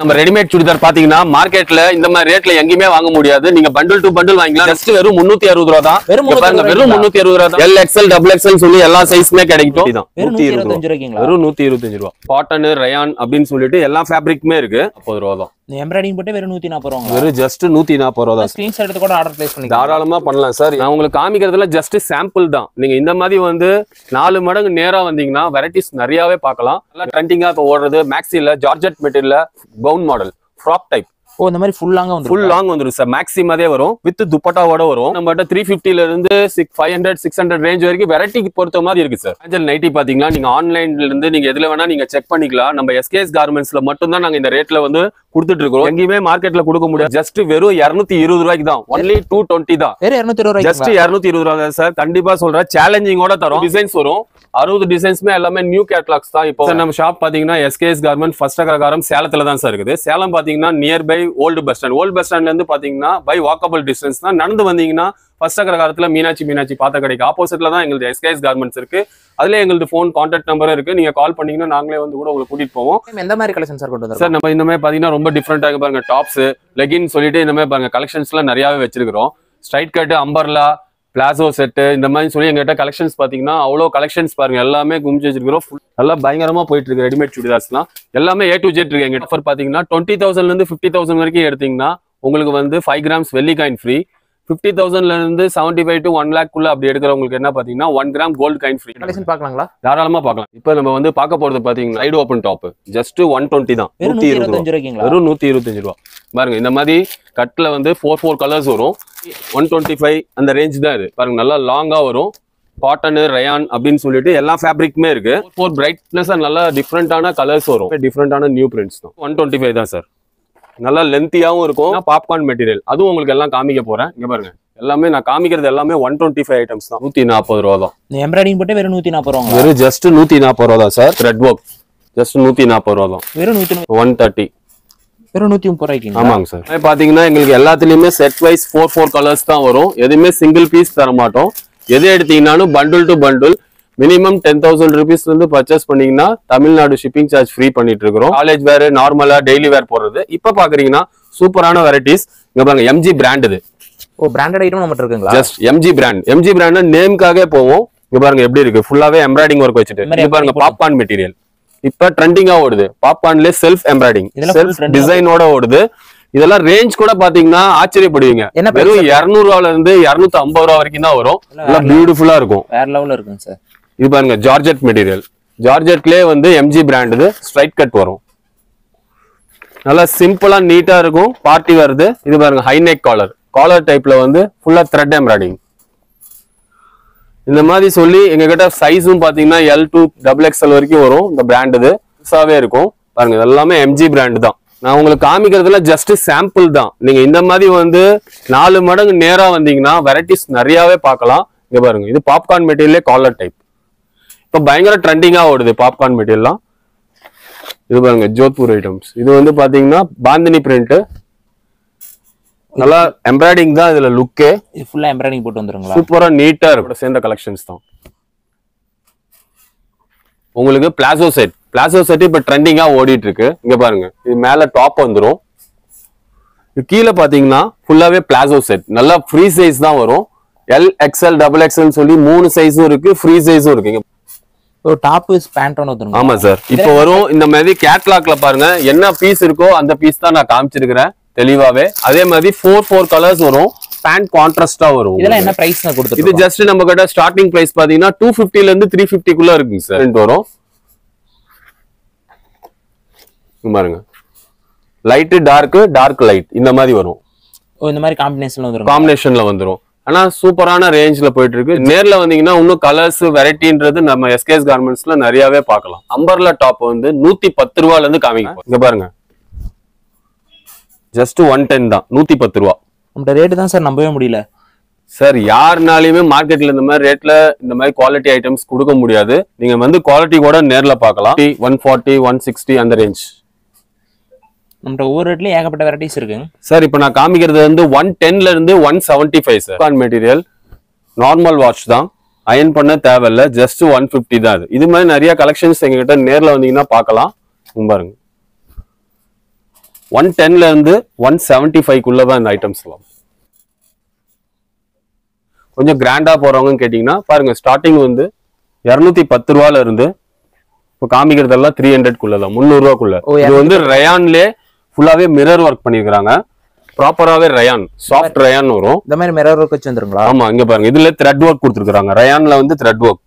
நம்ம ரெடிமேட் சுடிதார் பாத்தீங்கன்னா மார்க்கெட்ல இந்த மாதிரி ரேட்ல எங்கயுமே வாங்க முடியாது. நீங்க பண்டில் டு பண்டில் வாங்கிக்கலாம். ஜஸ்ட் வெறும் 360 ரூபா தான். வெறும் 360 ரூபா தான். எல் எக்ஸ்எல் டபுள் எக்ஸ்எல் சொல்லி எல்லா சைஸ்மே கிடைக்கும். வெறும் 125 ரூபாய்ங்களா? வெறும் 125 ரூபா. காட்டன், ரயான் அப்படின்னு சொல்லிட்டு எல்லா ஃபேப்ரிக்குமே இருக்கு. 40 ரூபா தான். எம்ப்ராய்டிங் போட்டு வெறும் 140 ரூபாங்க. வெறும் ஜஸ்ட் 140 ரூபா தான். ஸ்கிரீன்ஷாட் எடுத்து கூட ஆர்டர் பிளேஸ் பண்ணிக்கலாம். தாராளமா பண்ணலாம் சார். நான் உங்களுக்கு காமிக்கிறதுல ஜஸ்ட் சாம்பிள் தான். நீங்க இந்த மாதிரி வந்து 4 மடங்கு நேரா வந்தீங்கன்னா வெரைட்டிஸ் நிறையவே பார்க்கலாம். நல்லா ட்ரெண்டிங்கா இப்ப ஓடுறது மேக்ஸில ஜார்ஜெட் மெட்டீரியல்ல gown model frock type. Oh, இந்த மாதிரி ஃபுல் லாங் வந்து ஃபுல் லாங் வந்துரும் சார். மேக்ஸி மாதிரியே வரும், வித் துப்பட்டாவோட வரும். நம்மகிட்ட 350 ல இருந்து 500 600 ரேஞ்ச் வரைக்கும் வெரைட்டிக்கு பொறுத்த மாதிரி இருக்கு சார். ஏஞ்சல் நைட்டி பாத்தீங்கன்னா நீங்க ஆன்லைன்ல இருந்து நீங்க எதுல வேணா நீங்க செக் பண்ணிக்கலாம். நம்ம எஸ்கேஎஸ் கார்மெண்ட்ஸ்ல மட்டும் தான் நாங்க இந்த ரேட்ல வந்து கொடுத்துட்டு இருக்கோம். எங்கேயுமே மார்க்கெட்ல கொடுக்க முடியாது. ஜஸ்ட் வெறும் 220 ரூபாய்க்கு தான். ஒன்லி 220 தான். வெறும் 220 ரூபாய்க்கு. ஜஸ்ட் 220 ரூபாய் தான் சார். கண்டிப்பா சொல்றேன், சேலஞ்சிங்கோட தரும். டிசைன்ஸ் வரும் 60 டிசைன்ஸ்மே எல்லாமே நியூ கேட்லாக்ஸ் தான். இப்போ நம்ம ஷாப் பாத்தீங்கன்னா எஸ்கேஎஸ் கார்மெண்ட் ஃபர்ஸ்ட் அக்ரகாரம் சேலத்துல தான் சார் இருக்குது. சேலம் பாத்தீங்கன்னா near by old bus stand. Old bus ஸ்டாண்ட்ல இருந்து பாத்தீங்கன்னா பை வாக்கபிள் டிஸ்டன்ஸ் தான். நடந்து வந்தீங்கன்னா ஃபர்ஸ்ட் அக்ரகாரத்துல மீனாட்சி பாத்த கடைக்கு ஆப்போசிட்ல தான் எங்களுக்கு எஸ்கேஎஸ் கார்மெண்ட்ஸ் இருக்கு. அதுல எங்களுக்கு ஃபோன் கான்டாக்ட் நம்பரும் இருக்கு. நீங்க கால் பண்ணீங்கன்னா நாங்களே வந்து கூட உங்களுக்கு கூட்டிட்டு போவோம். எந்த மாதிரி கலெக்ஷன் சார் கொண்டு வந்தோம் சார்? நம்ம இந்த மாதிரி பாத்தீங்கன்னா ரொம்ப டிஃப்ரெண்டா இருக்கு பாருங்க. டாப்ஸ், லெகின் சொல்லிட்டு இந்த மாதிரி பாருங்க கலெக்ஷன்ஸ் எல்லாம் நிறையவே வச்சிருக்கிறோம். Straight cut, umbrella, palazzo set இந்த மாதிரி சொல்லி எங்ககிட்ட கலெக்ஷன்ஸ் பாத்தீங்கன்னா அவ்வளோ கலெக்ஷன்ஸ் பாருங்க. எல்லாமே குமிச்சு வச்சிருக்கிறோம். நல்லா பயங்கரமா போயிட்டு இருக்கு ரெடிமேட் சுடிதார்ஸ்லாம். எல்லாமே A to Z இருக்கு எங்கிட்ட. ஆஃபர் பாத்தீங்கன்னா 20,000 ல இருந்து 50,000 வரைக்கும் எடுத்தீங்கன்னா உங்களுக்கு வந்து 5 கிராம்ஸ் வெள்ளி காயின் ஃப்ரீ. 50,000 ல இருந்து 75 to 1 lakh குள்ள அப்படி எடுக்கிறவங்களுக்கு என்ன பாத்தீங்கன்னா 1 gram gold coin free. Collection பார்க்கலாங்களா? தாராளமா பார்க்கலாம். இப்போ நம்ம வந்து பார்க்க போறது பாத்தீங்கன்னா சைடு ஓப்பன் டாப் ஜஸ்ட் 120 தான். 125 ரூபாய்ங்களா? வெறும் 125 ரூபா பாருங்க. இந்த மாதிரி கட்ல வந்து 4 கலர்ஸ் வரும். 125 அந்த ரேஞ்ச் தான் இது பாருங்க. நல்லா லாங்கா வரும். காட்டன், ரயான் அப்படின்னு சொல்லிட்டு எல்லா ஃபேப்ரிக்குமே இருக்கு. 4 பிரைட்னஸ் நல்லா டிஃப்ரெண்டான கலர்ஸ் வரும். டிஃப்ரெண்டான நியூ பிரிண்ட்ஸ் தான். 125 தான் சார். நல்லா லென்த்தியாவும் இருக்கும். பாப்கார்ன் மெட்டீரியல் அதுவும் உங்களுக்கு எல்லாம் காமிக்க போறேன். இங்க பாருங்க, எல்லாமே நான் காமிக்கிறது எல்லாமே 125 ஐட்டம்ஸ் தான். 140 ரூபா தான். எம்ப்ராய்டிங் போட்டு வெறும் 140 ரூபாங்க. வெறும் ஜஸ்ட் 140 ரூபா தான் சார். த்ரெட் ஒர்க் ஜஸ்ட் 140 ரூபா தான். வெறும் 130 வெறும் 130 ரூபாய்க்கு. ஆமாங்க சார். பாத்தீங்கன்னா எங்களுக்கு எல்லாத்துலயுமே செட் வைஸ் 4 கலர்ஸ் தான் வரும். எதுவுமே சிங்கிள் பீஸ் தர மாட்டோம். எது எடுத்தீங்கன்னாலும் bundle to bundle minimum 10,000 rupees இருந்து பர்ச்சேஸ் பண்ணீங்கன்னா தமிழ்நாடு ஷிப்பிங் சார்ஜ் ஃப்ரீ பண்ணிட்டு இருக்கிறோம். காலேஜ் வேர், நார்மலா டெய்லி வேர் போடுறது. இப்ப பாக்குறீங்கன்னா சூப்பரான வெரைட்டிஸ். இங்க பாருங்க, MG பிராண்ட் இது. ஓ, பிராண்டட் ஐட்டம் நம்ம இருக்குங்களா? ஜஸ்ட் MG பிராண்ட் நேம்காக போவோம். இங்க பாருங்க எப்படி இருக்கு, ஃபுல்லாவே எம்ப்ராய்டிஙங் ஒர்க் வச்சுட்டு. இங்க பாருங்க, பாப்கார்ன் மெட்டீரியல் இப்ப ட்ரெண்டிங்கா ஓடுது. பாப்கார்ன்ல செல்ஃப் எம்ப்ராய்டிஙங், செல்ஃப் டிசைனோட ஓடுது. இதெல்லாம் ரேஞ்ச் கூட பாத்தீங்கன்னா ஆச்சரியப்படுவீங்க. வெறும் 200 ரூபாயில இருந்து 250 ரூபா வரைக்கும் தான் வரும். எல்லாம் பியூட்டிஃபுல்லா இருக்கும். வேற லெவல்ல இருக்குங்க சார். இது பாருங்க, ஜார்ஜெட் மெட்டீரியல். ஜார்ஜெட்லயே வந்து MG பிராண்ட் இது. ஸ்ட்ரைட் கட் வரும். நல்லா சிம்பிளா நீட்டா இருக்கும். பார்ட்டி வருது. இது பாருங்க, ஹை நெக் காலர் டைப்ல வந்து ஃபுல்லா த்ரெட் எம்ப்ராய்டிங். இந்த மாதிரி சொல்லி எங்க கிட்ட சைஸும் பாத்தீங்கன்னா L to XXL வரைக்கும் வரும். இந்த பிராண்ட் இது புதுசாவே இருக்கும். பாருங்க, இது எல்லாமே MG பிராண்ட் தான். நான் உங்களுக்கு காமிக்கிறதுல ஜஸ்ட் சாம்பிள் தான். நீங்க இந்த மாதிரி வந்து 4 மடங்கு நேரா வந்தீங்கன்னா வெரைட்டிஸ் நிறையவே பார்க்கலாம். இங்க பாருங்க, இது பாப்கார்ன் மெட்டீரியலே காலர் டைப். இப்ப பயங்கர ட்ரெண்டிங்கா ஓடுது பாப்கார்ன் மெட்டீரியல்லாம். இது பாருங்க, ஜோத்பூர் ஐட்டம்ஸ். இது வந்து பாத்தீங்கன்னா பாந்தினி பிரிண்ட். நல்லா எம்ப்ராய்டிங் தான் இதுல லுக்கே. இது ஃபுல்லா எம்ப்ராய்டிங் போட்டு வந்துருங்களா? சூப்பரா நீட்டா இருக்கும். சேர்ந்த கலெக்ஷன்ஸ் தான். உங்களுக்கு பிளாசோ செட் இப்ப ட்ரெண்டிங்கா ஓடிட்டு இருக்கு. இங்க பாருங்க, இது மேல டாப் வந்துரும். இது கீழே பாத்தீங்கன்னா ஃபுல்லாவே பிளாசோ செட். நல்லா ஃப்ரீ சைஸ் தான் வரும். L XL XXL சொல்லி 3 சைஸும் இருக்கு, ஃப்ரீ சைஸும் இருக்கு. டாப் பேண்ட் ஒன்னு வந்துரும். ஆமா சார். இப்போ வரும் இந்த மாதிரி கேட்லாக்ல பாருங்க, என்ன பீஸ் இருக்கோ அந்த பீஸ் தான் நான் காமிச்சிருக்கிறேன் தெளிவாவே. அதே மாதிரி 4 கலர்ஸ் வரும். பேண்ட் கான்ட்ராஸ்டா வரும். இதெல்லாம் என்ன பிரைஸ் நான் கொடுத்துருக்கேன்? இது ஜஸ்ட் நம்ம கிட்ட ஸ்டார்டிங் பிரைஸ் பாத்தீங்கன்னா 250 ல இருந்து 350 குள்ள இருக்குங்க சார். வரும் பாருங்க, லைட் டார்க் லைட் இந்த மாதிரி வரும். இந்த மாதிரி காம்பினேஷன்ல வந்துரும். ஆனா சூப்பரான ரேஞ்ச்ல போயிட்டு இருக்கு. நேர்ல வந்தீங்கன்னா இன்னும் கலர்ஸ் வெரைட்டின்றது நம்ம எஸ்கேஎஸ் கார்மெண்ட்ஸ்ல நிறையவே பார்க்கலாம். அம்பர்லா டாப் வந்து 110 ரூபாயில இருந்து காமிக்கும். இங்க பாருங்க, ஜஸ்ட் 110 தான். 110 ரூபா. நம்ம ரேட் தான் சார் நம்பவே முடியல சார். யாருனாலுமே மார்க்கெட்ல இந்த மாதிரி ரேட்ல இந்த மாதிரி குவாலிட்டி ஐட்டம்ஸ் கொடுக்க முடியாது. நீங்க வந்து குவாலிட்டி கூட நேர்ல பார்க்கலாம். 140 160 அந்த ரேஞ்ச். நம்ம ஒவ்வொரு ரேட்லயும் ஏகப்பட்ட வெரைட்டிஸ் இருக்குங்க சார். இப்போ நான் காமிக்கிறது வந்து 110 ல இருந்து 175 sir. Popcorn material normal watch தான். அயன் பண்ண தேவையில்ல. ஜஸ்ட் 150 தான். இது மாதிரி நிறைய கலெக்ஷன்ஸ் எங்ககிட்ட நேர்ல வந்தீங்கன்னா பார்க்கலாம். பாருங்க, 110ல இருந்து 175 தான் இந்த ஐட்டம்ஸ் எல்லாம். கொஞ்சம் கிராண்டா போறவங்கன்னு கேட்டீங்கன்னா பாருங்க, ஸ்டார்டிங் வந்து 210 ரூபால இருந்து இப்போ காமிக்கிறதெல்லாம் 300 தான், 300 ரூபாக்குள்ள. இது வந்து ரயான்லயே ஃபுல்லாவே மிரர் ஒர்க் பண்ணிருக்காங்க. ப்ராப்பராவே ரயான், சாஃப்ட் ரயான் வரும். இந்த மாதிரி மிரர் ஒர்க் வச்சு வந்துருங்களா? ஆமா, இங்க பாருங்க, இதுல த்ரெட் ஒர்க் கொடுத்துருக்காங்க. ரயான்ல வந்து த்ரெட் ஒர்க்.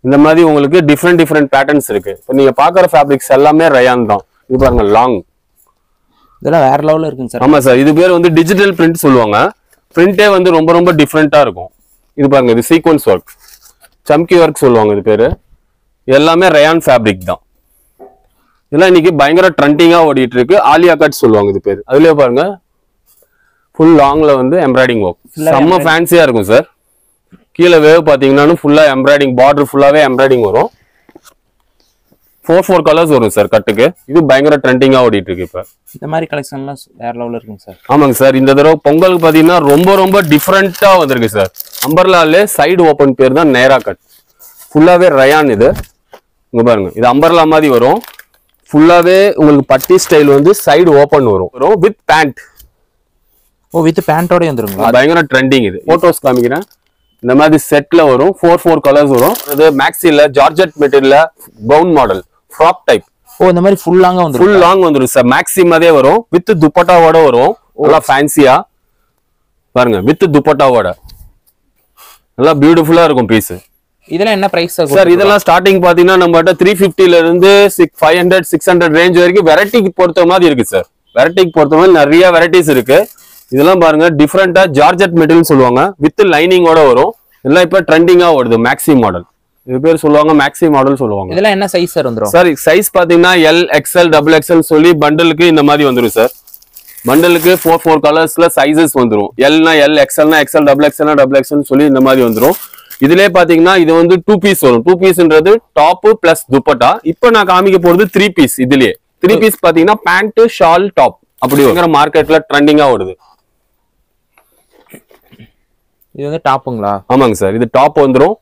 இந்த மாதிரி உங்களுக்கு டிஃப்ரெண்ட் பேட்டர்ன்ஸ் இருக்கு. இப்போ நீங்க பாக்குற ஃபேப்ரிக்ஸ் எல்லாமே ரயான் தான். இது பாருங்க, லாங். இதெல்லாம் வேற லெவல்ல இருக்குங்க சார். ஆமா சார், இது பேர் வந்து டிஜிட்டல் பிரிண்ட் சொல்லுவாங்க. பிரிண்டே வந்து ரொம்ப டிஃப்ரெண்டா இருக்கும். இது பாருங்க, இது சீக்வன்ஸ் ஒர்க், சம்கி ஒர்க் சொல்லுவாங்க இது பேரு. எல்லாமே ரயான் ஃபேப்ரிக் தான். இதெல்லாம் இன்னைக்கு பயங்கர ட்ரெண்டிங்கா ஓடிட்டு இருக்கு. ஆலியா கட் சொல்லுவாங்க இது பேரு. அதுலயே பாருங்க, ஃபுல் லாங்ல வந்து எம்ப்ராய்டிங் ஒர்க், செம்ம ஃபேன்சியா இருக்கும் சார். கீழே வேவ் பாத்தீங்கன்னா ஃபுல்லா எம்ப்ராய்டிங், பார்டர் ஃபுல்லாவே எம்ப்ராய்டிங் வரும். 4 கலர்ஸ் வரும் சார் கட்டுக்கு. இது பயங்கர ட்ரெண்டிங்கா ஓடிட்டு இருக்கு இப்ப. இந்த மாதிரி கலெக்ஷன்லாம் வேற லெவல்ல இருக்குங்க சார். ஆமாங்க சார், இந்த தடவை பொங்கலுக்கு பாத்தீங்கன்னா ரொம்ப டிஃப்ரெண்டா வந்திருக்கு சார். அம்பர்லாலே சைடு ஓபன் பேர் தான் நேரா கட். ஃபுல்லாவே ரயான். இது இங்க பாருங்க, இது அம்பர்லா மாதிரி வரும். ஃபுல்லாவே உங்களுக்கு பட்டி ஸ்டைல் வந்து சைடு ஓபன் வரும் வித் பேண்ட். ஓ, வித் பேண்டோட வந்துருங்களா? பயங்கர ட்ரெண்டிங். இது போட்டோஸ் காமிக்கிறேன். இந்த மாதிரி செட்ல வரும். 4 கலர்ஸ் வரும். இது மேக்ஸில ஜார்ஜெட் மெட்டீரியல்ல gown model, frock type. Oh, இந்த மாதிரி ஃபுல் லாங்கா வந்துரும். ஃபுல் லாங் வந்துரும் சார். மேக்ஸி மாதிரியே வரும், வித் துப்பட்டாவோட வரும். நல்லா ஃபேன்சியா பாருங்க, வித் துப்பட்டாவோட நல்லா பியூட்டிஃபுல்லா இருக்கும் பீஸ். இதெல்லாம் என்ன பிரைஸ் சார்? இதெல்லாம் ஸ்டார்டிங் பாத்தீங்கன்னா நம்மகிட்ட 350ல இருந்து 500 600 ரேஞ்ச் வரைக்கும் வெரைட்டிக்கு பொறுத்த மாதிரி இருக்கு சார். வெரைட்டிக்கு பொறுத்த மாதிரி நிறைய வெரைட்டிஸ் இருக்கு. இதெல்லாம் பாருங்க, டிஃப்ரெண்டா ஜார்ஜெட் மெட்டீரியல் சொல்லுவாங்க, வித் லைனிங்கோட வரும். இதெல்லாம் இப்ப ட்ரெண்டிங்கா வருது. மேக்ஸி மாடல் இது பேர் சொல்லுவாங்க, மேக்ஸி மாடல் சொல்லுவாங்க. இதெல்லாம் என்ன சைஸ் சார் வந்துரும்? சார் சைஸ் பாத்தீங்கன்னா எல், எக்ஸ்எல், XXL சொல்லி பண்டலுக்கு இந்த மாதிரி வந்துரும் சார். பண்டலுக்கு 4 கலர்ஸ்ல சைசஸ் வந்துரும். எல்னா எல், எக்ஸ்எல்னா எக்ஸ்எல், XXLனா XXL சொல்லி இந்த மாதிரி வந்துரும். இதுலயே பாத்தீங்கன்னா இது வந்து 2 பீஸ் வரும். 2 பீஸ்ன்றது டாப் பிளஸ் துப்பட்டா. இப்போ நான் காமிக்க போறது 3 பீஸ். இதுலயே 3 பீஸ் பாத்தீங்கன்னா பேண்ட், ஷால், டாப் அப்படி வரும். மார்க்கெட்ல ட்ரெண்டிங்கா ஓடுது. இது வந்து டாப்புங்களா? ஆமாங்க சார், இது டாப் வந்துரும்,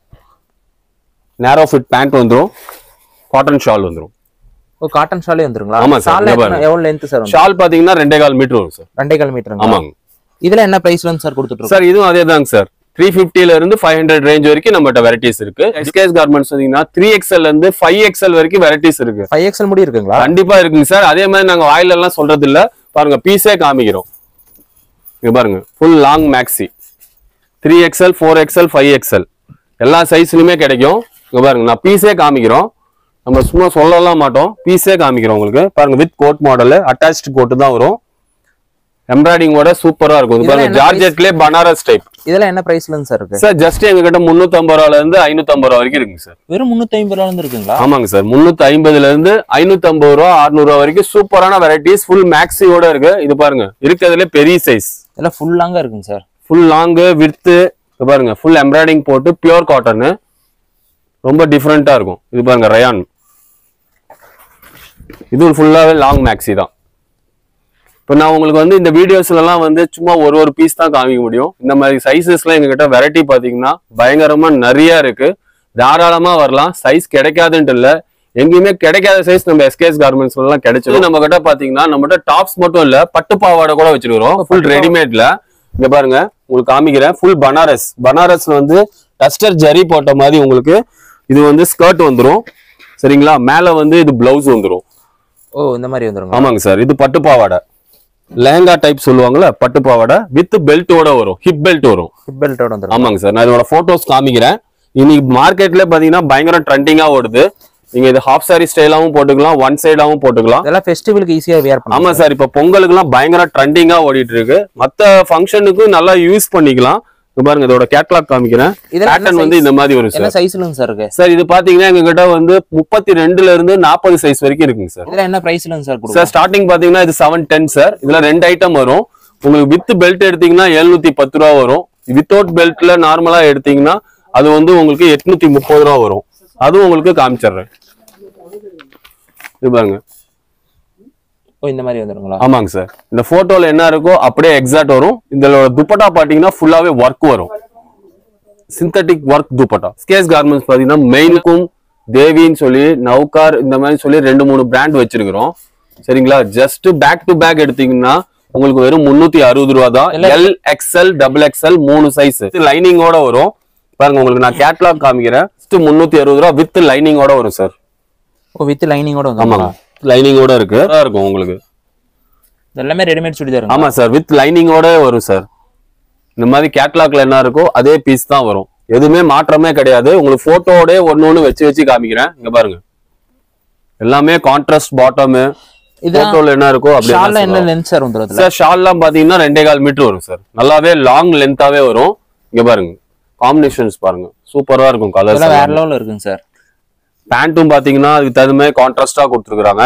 நேரோ ஃபிட் பேண்ட் வந்துரும், காட்டன் ஷால் வந்துரும். ஓ, காட்டன் ஷாலே வந்துருங்களா? ஆமா சார். எவ்வளவு லென்த் சார்? ஷால் பாத்தீங்கன்னா 2.25 மீட்டர் வரும் சார். 2.25 மீட்டர். ஆமாங்க. இதுல என்ன பிரைஸ்ல இருந்து சார் கொடுத்துட்டு இருக்கோம்? சார் இதுவும் அதே தாங்க சார். 350ல இருந்து 500 ரேஞ்ச் வரைக்கும் நம்மகிட்ட வெரைட்டிஸ் இருக்கு. எஸ்கேஎஸ் கார்மெண்ட்ஸ் வந்தீங்கன்னா 3XL ல இருந்து 5XL வரைக்கும் வெரைட்டிஸ் இருக்கு. 5XL முடி இருக்குங்களா? கண்டிப்பா இருக்குங்க சார். அதே மாதிரி நாங்க வாயில எல்லாம் சொல்றது இல்ல, பாருங்க பீஸே காமிக்கிறோம். இங்க பாருங்க, full long maxi 3XL 4XL 5XL எல்லா சைஸ்லயுமே கிடைக்கும். இங்க பாருங்க, நான் பீஸே காமிக்கிறோம். நம்ம சும்மா சொல்லலாம் மாட்டோம், பீஸே காமிக்கிறோம் உங்களுக்கு. பாருங்க, with coat model, attached coat தான் வரும். எம்ப்ராய்டிங்கோட சூப்பரா இருக்கும். பாருங்க, ஜார்ஜெட்லயே பனாரஸ் டைப். இதெல்லாம் என்ன பிரைஸ்ல இருந்து சார் இருக்கு? சார் ஜஸ்ட் எங்க கிட்ட 350 ரூபாயில இருந்து 550 ரூபா வரைக்கும் இருக்குங்க சார். வெறும் 350 ரூபாயில இருந்து இருக்குங்களா? ஆமாங்க சார், 350ல இருந்து 550 ரூபா 600 ரூபா வரைக்கும் சூப்பரான வெரைட்டிஸ். ஃபுல் மேக்ஸியோட இருக்கு. இது பாருங்க, இருக்கிறதுல பெரிய சைஸ். இதெல்லாம் ஃபுல் லாங்கா இருக்குங்க சார். ஃபுல் லாங்கு வித்து பாருங்க, ஃபுல் எம்ப்ராய்டிங் போட்டு பியூர் காட்டன், ரொம்ப டிஃப்ரெண்டா இருக்கும். இது பாருங்க, ரயான். இது ஃபுல்லாவே லாங் மேக்ஸி தான். இப்போ நான் உங்களுக்கு வந்து இந்த வீடியோஸ்லாம் வந்து சும்மா ஒரு பீஸ் தான் காமிக்க முடியும். இந்த மாதிரி சைஸஸ்லாம் எங்ககிட்ட வெரைட்டி பார்த்தீங்கன்னா பயங்கரமா நிறைய இருக்கு. தாராளமா வரலாம். சைஸ் கிடைக்காதுன்ட்டு இல்லை, எங்கேயுமே கிடைக்காத சைஸ் நம்ம எஸ்கேஎஸ் கார்மெண்ட்ஸ்ல எல்லாம் கிடைச்சது. நம்ம கிட்ட பாத்தீங்கன்னா நம்மகிட்ட டாப்ஸ் மட்டும் இல்ல, பட்டு பாவாடை கூட வச்சிருக்கிறோம் ஃபுல் ரெடிமேட்ல. இங்க பாருங்க, உங்களுக்கு காமிக்கிறேன். ஃபுல் பனாரஸ். பனாரஸ்ல வந்து டஸ்டர் ஜரி போட்ட மாதிரி உங்களுக்கு இது வந்து ஸ்கர்ட் வந்துரும். சரிங்களா? மேல வந்து இது பிளவுஸ் வந்துரும். ஓ, இந்த மாதிரி வந்துரும். ஆமாங்க சார், இது பட்டு பாவாடை, லெஹங்கா டைப் சொல்லுவாங்கல்ல, பட்டு பாவாடை வித் பெல்ட்டோட வரும். ஹிப் பெல்ட் வரும். ஹிப் பெல்ட்டோட வந்துரும். ஆமாங்க சார், நான் இதோட போட்டோஸ் காமிக்கிறேன். இன்னைக்கு மார்க்கெட்ல பாத்தீங்கன்னா பயங்கர ட்ரெண்டிங்கா ஓடுது. நீங்க இது ஹாஃப் சாரி ஸ்டைலாவும் போட்டுக்கலாம், ஒன் சைடாவும் போட்டுக்கலாம். இதெல்லாம் ஃபெஸ்டிவலுக்கு ஈஸியா வியர் பண்ணலாம். ஆமா சார், இப்ப பொங்கலுக்குலாம் பயங்கர ட்ரெண்டிங்கா ஓடிட்டு இருக்கு. மத்த ஃபங்க்ஷனுக்கு நல்லா யூஸ் பண்ணிக்கலாம். இங்க பாருங்க, இதோட கேட்டலாக் காமிக்கிறேன். பேட்டர்ன் வந்து இந்த மாதிரி வரும் சார். என்ன சைஸ்ல சார் இருக்கு? சார் இது பாத்தீங்கன்னா எங்க கிட்ட வந்து 32ல இருந்து 40 சைஸ் வரைக்கும் இருக்குங்க சார். இதுல என்ன பிரைஸ்ல சார் கொடுங்க? சார் ஸ்டார்டிங் பாத்தீங்கன்னா இது 710 சார். இதுல 2 ஐட்டம் வரும். உங்களுக்கு வித் பெல்ட் எடுத்தீங்கன்னா 710 ரூபா வரும். வித்தவுட் பெல்ட்ல நார்மலா எடுத்தீங்கன்னா அது வந்து உங்களுக்கு 830 ரூபா வரும். அதுவும் உங்களுக்கு காமிச்சிடுறேன். இது பாருங்க. ஓ, இந்த மாதிரி வந்துருங்களா? ஆமாங்க சார், இந்த போட்டோல என்ன இருக்கோ அப்படியே எக்ஸாக்ட் வரும். இந்த துப்பட்டா பாத்தீங்கன்னா ஃபுல்லாவே ஒர்க் வரும், synthetic work dupatta. SKS garments பாத்தீங்கன்னா மெயினுக்கும் தேவின்னு சொல்லி, நவ்கார் இந்த மாதிரி சொல்லி 2-3 பிராண்ட் வச்சிருக்கிறோம். சரிங்களா. ஜஸ்ட் பேக் டு பேக் எடுத்தீங்கன்னா உங்களுக்கு வெறும் 360 ரூபா தான். L XL double XL 3 size லைனிங்கோட வரும். பாருங்க உங்களுக்கு நான் கேட்லாக் காமிக்கிறேன். 360 ரூபா வித் லைனிங்கோட வரும் சார். ஓ வித் லைனிங்கோட வந்து. ஆமாங்க லைனிங்கோட இருக்கும் உங்களுக்கு. எல்லாமே ரெடிமேட் சுடிதார். ஆமா சார் வித் லைனிங்கோட வரும் சார். இந்த மாதிரி கேட்லாக்ல என்ன இருக்கோ அதே பீஸ் தான் வரும். எதுவுமே மாற்றமே கிடையாது. உங்களுக்கு போட்டோட ஒன்னு வச்சு காமிக்கிறேன். இங்க பாருங்க எல்லாமே கான்ட்ராஸ்ட் பாட்டம். போட்டோல என்ன இருக்கோ அப்படியே. ஷால்ல என்ன லென்த் சார் வந்துரும்? சார் ஷால்லாம் பாத்தீங்கன்னா 2.25 மீட்டர் வரும் சார். நல்லாவே லாங் லென்த்தாவே வரும். இங்க பாருங்க காம்பினேஷன்ஸ் பாருங்க சூப்பரா இருக்கும். கலர்ஸ் வேற லெவல்ல இருக்குங்க சார். பேண்ட்டும் பாத்தீங்கன்னா அதுக்கு தகுந்த மாதிரி கான்ட்ராஸ்டா கொடுத்துருக்காங்க.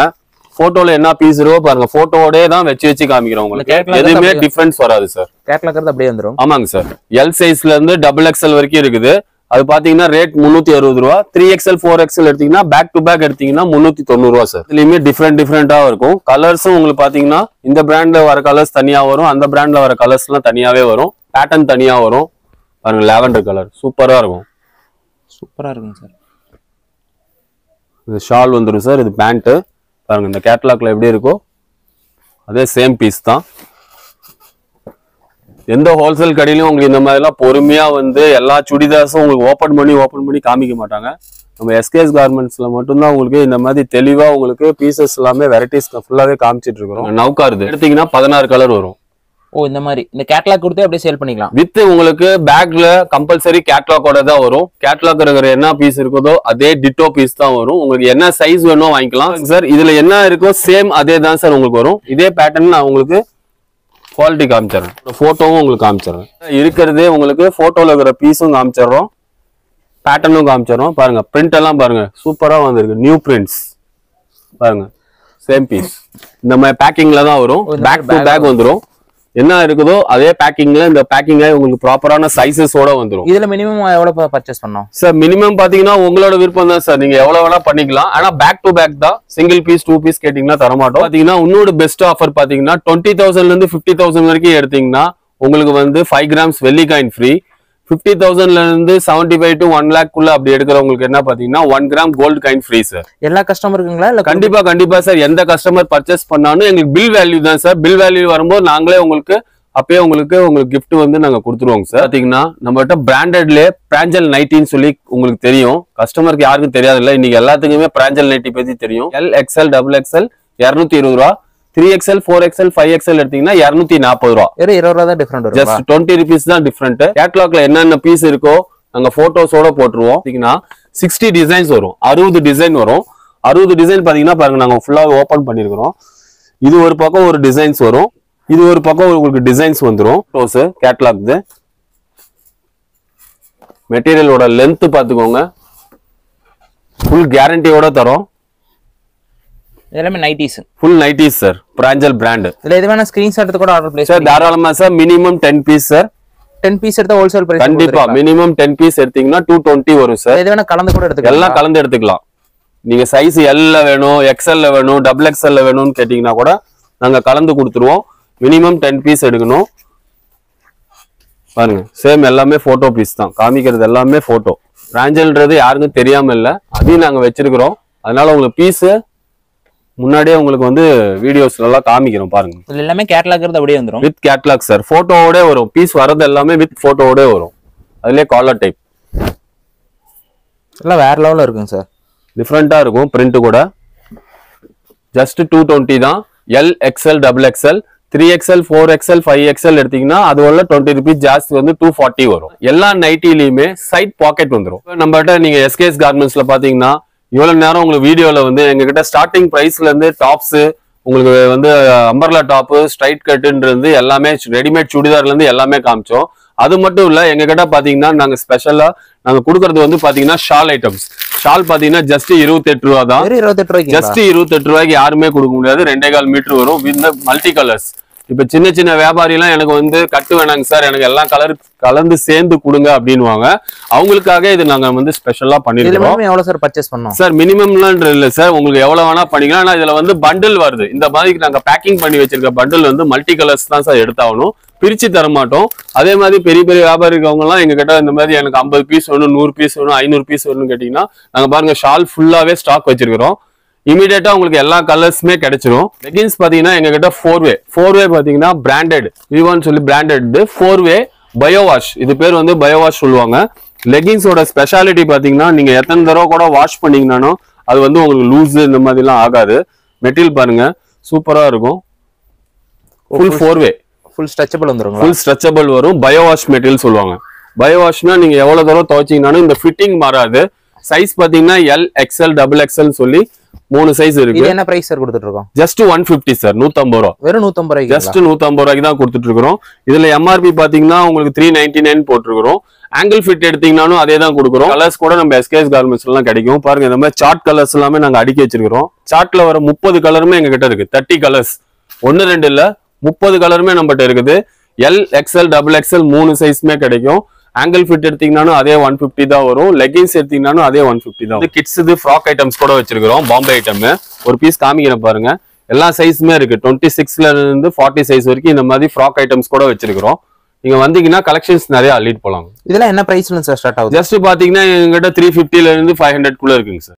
போட்டோல என்ன பீஸ் இருக்கோ பாருங்க போட்டோட தான் வச்சு காமிக்கிறோம் உங்களுக்கு. எதுவுமே டிஃபரன்ஸ் வராது சார். கேட்லாக் அப்படியே வந்துரும். ஆமாங்க சார். எல் சைஸ்ல இருந்து டபுள் எக்ஸ்எல் வரைக்கும் இருக்குது. அது பாத்தீங்கன்னா ரேட் 360 ரூபா. 3XL 4XL எடுத்தீங்கன்னா பேக் டு பேக் எடுத்தீங்கன்னா 390 ரூபா சார். இதுலயுமே டிஃப்ரெண்டா இருக்கும். கலர்ஸும் உங்களுக்கு பாத்தீங்கன்னா இந்த பிராண்ட்ல வர கலர்ஸ் தனியா வரும், அந்த பிராண்ட்ல வர கலர்ஸ் எல்லாம் தனியாவே வரும். பேட்டர்ன் தனியா வரும். பாருங்க லாவெண்டர் கலர் சூப்பரா இருக்கும். சூப்பரா இருக்குங்க சார். இது ஷால் வந்துடும் சார். இது பேண்ட் பாருங்க இந்த கேட்லாக்ல எப்படி இருக்கோ அதே சேம் பீஸ் தான். எந்த ஹோல்சேல் கடையிலும் உங்களுக்கு இந்த மாதிரி எல்லாம் பொறுமையா வந்து எல்லா சுடிதார்ஸும் உங்களுக்கு ஓபன் பண்ணி காமிக்க மாட்டாங்க. நம்ம எஸ்கேஎஸ் கார்மெண்ட்ஸ்ல மட்டும்தான் உங்களுக்கு இந்த மாதிரி தெளிவா உங்களுக்கு பீசஸ் எல்லாமே வெரைட்டிஸ் ஃபுல்லாவே காமிச்சிட்டு இருக்கோம். நவுகார் எடுத்தீங்கன்னா 16 கலர் வரும். ஓ இந்த மாதிரி இந்த கேட்லாக் கொடுத்து அப்படியே சேல் பண்ணிக்கலாம். வித் உங்களுக்கு பேக்ல கம்பல்சரி கேட்லாக்கோட தான் வரும். கேட்லாக் இருக்கிற என்ன பீஸ் இருக்குதோ அதே டிட்டோ பீஸ் தான் வரும். உங்களுக்கு என்ன சைஸ் வேணும் வாங்கிக்கலாம் சார். இதுல என்ன இருக்கோ சேம் அதே தான் சார் உங்களுக்கு வரும். இதே பேட்டர்ன் நான் உங்களுக்கு குவாலிட்டி காமிச்சிடறேன். போட்டோவும் உங்களுக்கு காமிச்சிடறேன். இருக்கிறதே உங்களுக்கு போட்டோல இருக்கிற பீஸும் காமிச்சிடறோம், பேட்டர்னும் காமிச்சிடறோம். பாருங்க பிரிண்ட் எல்லாம் பாருங்க சூப்பரா வந்திருக்கு. நியூ பிரிண்ட்ஸ் பாருங்க சேம் பீஸ். இந்த மாதிரி பேக்கிங்ல தான் வரும். பேக் டு பேக் வந்துடும். என்ன இருக்குதோ அதே பேக்கிங்ல இந்த பேக்கிங்ல உங்களுக்கு ப்ராப்பரான சைஸஸோட வந்துடும். இதுல மினிமம் எவ்வளவு பர்ச்சேஸ் பண்ணோம் சார்? மினிமம் பாத்தீங்கன்னா உங்களோட விருப்பம் தான் சார். நீங்க எவ்வளவு வேணா பண்ணிக்கலாம். ஆனா பேக் டு பேக் தான். சிங்கிள் பீஸ் 2 பீஸ் கேட்டீங்கன்னா தரமாட்டோம். பாத்தீங்கன்னா இன்னொரு பெஸ்ட் ஆஃபர் பாத்தீங்கன்னா 20,000ல இருந்து 50,000 வரைக்கும் எடுத்தீங்கன்னா உங்களுக்கு வந்து 5 கிராம்ஸ் வெள்ளி காயின் ஃப்ரீ. 50,000ல இருந்து 75 to 1 lakh குள்ள அப்படி எடுக்கிறவங்களுக்கு என்ன பாத்தீங்கன்னா 1 gram gold coin free sir. எல்லா கஸ்டமருக்குங்களா இல்ல? கண்டிப்பா சார். எந்த கஸ்டமர் பர்ச்சேஸ் பண்ணாலும் எங்களுக்கு பில் வேல்யூ தான் சார். பில் வேல்யூ வரும்போது நாங்களே உங்களுக்கு அப்பயே உங்களுக்கு கிஃப்ட் வந்து நாங்க கொடுத்துருவோங்க சார். பாத்தீங்கன்னா நம்மகிட்ட பிராண்டட்ல பிராஞ்சல் நைட்டின்னு சொல்லி உங்களுக்கு தெரியும். கஸ்டமருக்கு யாருக்கும் தெரியாது இல்ல. இன்னைக்கு எல்லாத்துக்குமே பிராஞ்சல் நைட்டி பத்தி தெரியும். எல் எக்ஸ்எல் டபுள் எக்ஸ்எல் 220 ரூபா. 3XL 4XL 5XL எடுத்தீங்கன்னா 240 ரூபா. 20 ரூபா தான் டிஃபரெண்ட் வரும். ஜஸ்ட் 20 ரூபீஸ் தான் டிஃபரெண்ட். கேட்லாக்ல என்னென்ன பீஸ் இருக்கோ நாங்க போட்டோஸோட போட்டுருவோம். பாத்தீங்கன்னா 60 டிசைன்ஸ் வரும். 60 டிசைன் வரும். 60 டிசைன் பாத்தீங்கன்னா பாருங்க நாங்க ஃபுல்லா ஓபன் பண்ணிருக்கிறோம். இது ஒரு பக்கம் ஒரு டிசைன்ஸ் வரும். இது ஒரு பக்கம் உங்களுக்கு டிசைன்ஸ் வந்துரும். க்ளோஸ் கேட்லாக் மெட்டீரியலோட லென்த் பாத்துக்கோங்க. ஃபுல் கேரண்டியோட தரோம். எல்லாமே nighties. Full nighties sir. Pranjal brand. இதுல எது வேணா ஸ்கிரீன்ஷாட் எடுத்து கூட ஆர்டர் பிளேஸ் சார் தாராளமா sir. Minimum 10 piece sir. 10 piece எடுத்தா ஹோல்சேல் பிரைஸ் கண்டிப்பா. மினிமம் 10 பீஸ் எடுத்தீங்கன்னா 220 வரும் சார். எது வேணா கலந்து கூட எடுத்துக்கலாம். எல்லாம் கலந்து எடுத்துக்கலாம். நீங்க சைஸ் எல்ல வேணும், எக்ஸ்எல்ல வேணும், டபுள் எக்ஸ்எல்ல வேணும்னு கேட்டீங்கன்னா கூட நாங்க கலந்து கொடுத்துருவோம். மினிமம் 10 பீஸ் எடுக்கணும். பாருங்க சேம் எல்லாமே போட்டோ பீஸ் தான். காமிக்கிறது எல்லாமே போட்டோ. பிராஞ்சல்ன்றது யாருக்கும் தெரியாம இல்ல. அதையும் நாங்க வச்சிருக்கிறோம். அதனால உங்களுக்கு பீஸ் முன்னாடியே உங்களுக்கு வந்து வீடியோஸ்ல எல்லாம் காமிக்கிறோம் பாருங்க. இதுல எல்லாமே கேட்லாக் இருந்து அப்படியே வந்துரும். With catalogue sir. போட்டோவோட வரும். பீஸ் வரது எல்லாமே வித் போட்டோவோட வரும். அதுலயே காலர் டைப் எல்லாம் வேற லெவல்ல இருக்குங்க சார். டிஃப்ரெண்டா இருக்கும். பிரிண்ட் கூட ஜஸ்ட் 220 தான். L XL double XL 3XL 4XL 5XL எடுத்தீங்கன்னா அது உள்ள 20 ரூபீஸ் ஜாஸ்தி வந்து 240 வரும். எல்லா நைட்டிலயுமே சைட் பாக்கெட் வந்துடும். நம்மகிட்ட நீங்க எஸ்கேஎஸ் கார்மெண்ட்ஸ்ல பாத்தீங்கன்னா இவ்வளவு நேரம் உங்களுக்கு வீடியோல வந்து எங்ககிட்ட ஸ்டார்டிங் பிரைஸ்ல இருந்து டாப்ஸ் உங்களுக்கு வந்து அம்பர்லா டாப் ஸ்ட்ரைட் கட்டுன்றது எல்லாமே ரெடிமேட் சுடிதார்ல இருந்து எல்லாமே காமிச்சோம். அது மட்டும் இல்ல எங்க கிட்ட பாத்தீங்கன்னா நாங்க ஸ்பெஷலா நாங்க கொடுக்கறது வந்து பாத்தீங்கன்னா ஷால் ஐட்டம்ஸ். ஷால் பாத்தீங்கன்னா ஜஸ்ட் 28 ரூபா தான். 28 ரூபாய்க்கு ஜஸ்ட் 28 ரூபாய்க்கு யாருமே கொடுக்க முடியாது. 2.25 மீட்டர் வரும் வித் மல்டி கலர்ஸ். இப்ப சின்ன சின்ன வியாபாரி எல்லாம் எனக்கு வந்து கட்டு வேணாங்க சார், எனக்கு எல்லாம் கலர் கலந்து சேர்ந்து கொடுங்க அப்படின்வாங்க. அவங்களுக்காக இது நாங்க வந்து ஸ்பெஷலா பண்ணிருக்கோம். எவ்வளவு சார் பர்ச்சேஸ் பண்ணோம் சார்? மினிமம்லாம் இல்ல சார், உங்களுக்கு எவ்வளவு வேணா பண்ணிக்கலாம். ஆனா இதுல வந்து பண்டில் வருது. இந்த மாதிரி நாங்க பேக்கிங் பண்ணி வச்சிருக்க பண்டில் வந்து மல்டி கலர்ஸ் தான் சார் எடுத்தாகணும். பிரிச்சு தர மாட்டோம். அதே மாதிரி பெரிய பெரிய வியாபாரி இருக்கவங்க எல்லாம் எங்க கிட்ட இந்த மாதிரி எனக்கு 50 பீஸ் வேணும், 100 பீஸ் வேணும், 500 பீஸ் வேணும்னு கேட்டீங்கன்னா நாங்க பாருங்க ஷால் ஃபுல்லாவே ஸ்டாக் வச்சிருக்கிறோம். இமீடியட்டா உங்களுக்கு எல்லா கலர்ஸுமே கிடைச்சிரும். லெகின்ஸ் பாத்தீங்கன்னா எங்க கிட்ட 4-way பாத்தீங்கன்னா பிராண்டட் விவான்னு சொல்லி பிராண்டட் 4-way பயோ வாஷ். இது பேர் வந்து பயோ வாஷ் சொல்லுவாங்க. லெகின்ஸோட ஸ்பெஷாலிட்டி பாத்தீங்கன்னா நீங்க எத்தனை தடவை கூட வாஷ் பண்ணீங்கன்னாலும் அது வந்து உங்களுக்கு லூஸ் இந்த மாதிரிலாம் ஆகாது. மெட்டீரியல் பாருங்க சூப்பரா இருக்கும். ஃபுல் 4-way ஃபுல் ஸ்ட்ரெச்சபிள் வந்துருங்களா? ஃபுல் ஸ்ட்ரெச்சபிள் வரும். பயோ வாஷ் மெட்டீரியல் சொல்லுவாங்க. பயோ வாஷ்னா நீங்க எவ்வளவு தடவை துவைச்சீங்கன்னாலும் இந்த ஃபிட்டிங் மாறாது. சைஸ் பாத்தீங்கன்னா எல், எக்ஸ்எல், டபுள் எக்ஸ்எல் சொல்லி 3 சைஸ் இருக்கு. இது என்ன பிரைஸ் சார் கொடுத்துட்டு இருக்கோம்? ஜஸ்ட் 150 சார், 150 ரூபா. வெறும் 150 ரூபாய்க்கு ஜஸ்ட் 150 ரூபாய்க்கு தான் கொடுத்துட்டு இருக்கிறோம். இதுல எம்ஆர்பி பாத்தீங்கன்னா உங்களுக்கு 399 போட்டுருக்கிறோம். ஆங்கிள் ஃபிட் எடுத்தீங்கன்னாலும் அதே தான் கொடுக்குறோம். கலர்ஸ் கூட நம்ம எஸ்கேஎஸ் கார்மெண்ட்ஸ் எல்லாம் கிடைக்கும். பாருங்க இந்த மாதிரி சார்ட் கலர்ஸ் எல்லாமே நாங்க அடுக்கி வச்சிருக்கிறோம். சார்ட்ல வர 30 கலருமே எங்க கிட்ட இருக்கு. 30 கலர்ஸ், 1-2 இல்ல 30 கலருமே நம்மகிட்ட இருக்குது. எல், எக்ஸ்எல், டபுள் எக்ஸ்எல் 3 சைஸ்மே கிடைக்கும். ஆங்கிள் ஃபிட் எடுத்தீங்கன்னாலும் அதே 150 தான் வரும். லெகின்ஸ் எடுத்தீங்கன்னாலும் அதே 150 தான். கிட்ஸ் இது ஃப்ராக் ஐட்டம்ஸ் கூட வச்சிருக்கிறோம். பாம்பே ஐட்டம் ஒரு பீஸ் காமிக்கிறேன் பாருங்க. எல்லா சைஸுமே இருக்கு. 26ல இருந்து 40 சைஸ் வரைக்கும் இந்த மாதிரி ஃப்ராக் ஐட்டம்ஸ் கூட வச்சிருக்கிறோம். நீங்க வந்தீங்கன்னா கலெக்ஷன்ஸ் நிறைய அள்ளிட்டு போலாம். இதெல்லாம் என்ன பிரைஸ்ல சார் ஸ்டார்ட் ஆகுது? ஜஸ்ட் பாத்தீங்கன்னா எங்ககிட்ட 350ல இருந்து 500 குள்ள இருக்குங்க சார்.